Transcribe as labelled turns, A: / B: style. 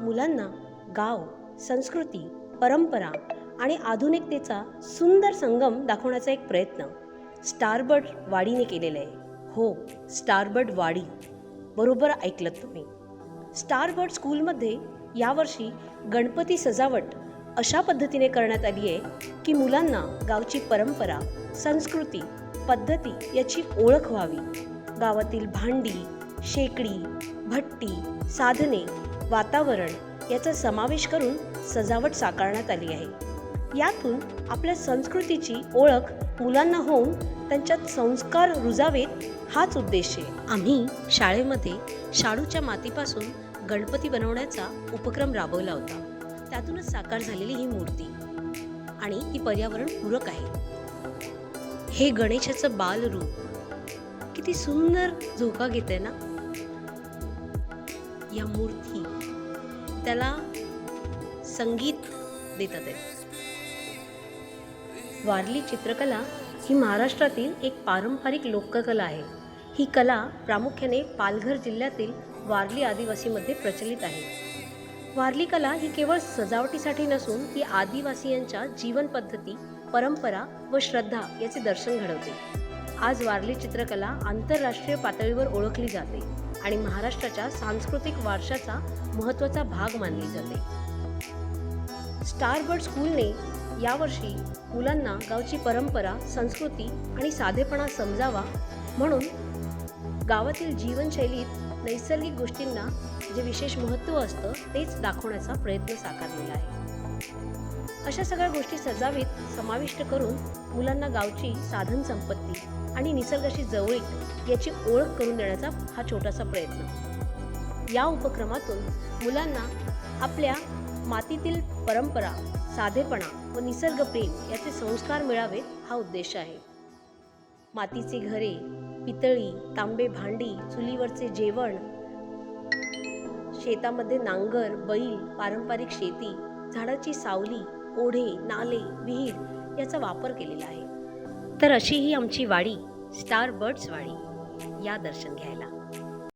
A: मुलांना गाव, संस्कृती, परंपरा आणि आधुनिकतेचा सुंदर संगम दाखवण्याचा एक प्रयत्न स्टारबर्ड वाडीने केलेला आहे. हो, स्टारबर्ड वाडी, बरोबर ऐकलत तुम्ही. स्टारबर्ड स्कूलमध्ये यावर्षी गणपती सजावट अशा पद्धतीने करण्यात आली आहे की मुलांना गावची परंपरा, संस्कृती, पद्धती याची ओळख व्हावी. गावातील भांडी, शेकडी, भट्टी, साधने, वातावरण याचा समावेश करून सजावट साकारण्यात आली आहे. यातून आपल्या संस्कृतीची ओळख मुलांना होऊन त्यांच्यात संस्कार रुजावेत हाच उद्देश आहे. आम्ही शाळेमध्ये शाडूच्या मातीपासून गणपती बनवण्याचा उपक्रम राबवला होता. त्यातूनच साकार झालेली ही मूर्ती आणि ती पर्यावरणपूरक आहे. हे गणेशाचं बालरूप किती सुंदर झोका घेते ना. या मूर्ती त्याला संगीत देतात आहे. वारली चित्रकला ही महाराष्ट्रातील एक पारंपरिक लोककला आहे. ही कला प्रामुख्याने पालघर जिल्ह्यातील वारली आदिवासीमध्ये प्रचलित आहे. वारली कला ही केवळ सजावटीसाठी नसून ती आदिवासीयांच्या जीवनपद्धती, परंपरा व श्रद्धा याचे दर्शन घडवते. आज वारली चित्रकला आंतरराष्ट्रीय पातळीवर ओळखली जाते आणि महाराष्ट्राच्या सांस्कृतिक वारशाचा महत्त्वाचा भाग मानली जाते. स्टारबर्ड स्कूलने यावर्षी मुलांना गावची परंपरा, संस्कृती आणि साधेपणा समजावा म्हणून गावातील जीवनशैलीत नैसर्गिक गोष्टींना जे विशेष महत्त्व असतं तेच दाखवण्याचा प्रयत्न साकारलेला आहे. अशा सगळ्या गोष्टी सजावीत समाविष्ट करून मुलांना गावची साधन संपत्ती आणि निसर्गाशी जवळीक याची ओळख करून देण्याचा हा छोटासा प्रयत्न. या उपक्रमातून मुलांना आपल्या मातीतील परंपरा, साधेपणा व निसर्गप्रेम याचे संस्कार मिळावेत हा उद्देश आहे. मातीचे घरे, पितळी, तांबे भांडी, चुलीवरचे जेवण, शेतामध्ये नांगर, बैल, पारंपरिक शेती, झाडाची सावली, ओढे, नाले, विहीर याचा वापर केलेला आहे. तर अशी ही आमची वाडी, स्टारबर्ड्स वाडी. या दर्शन घ्यायला.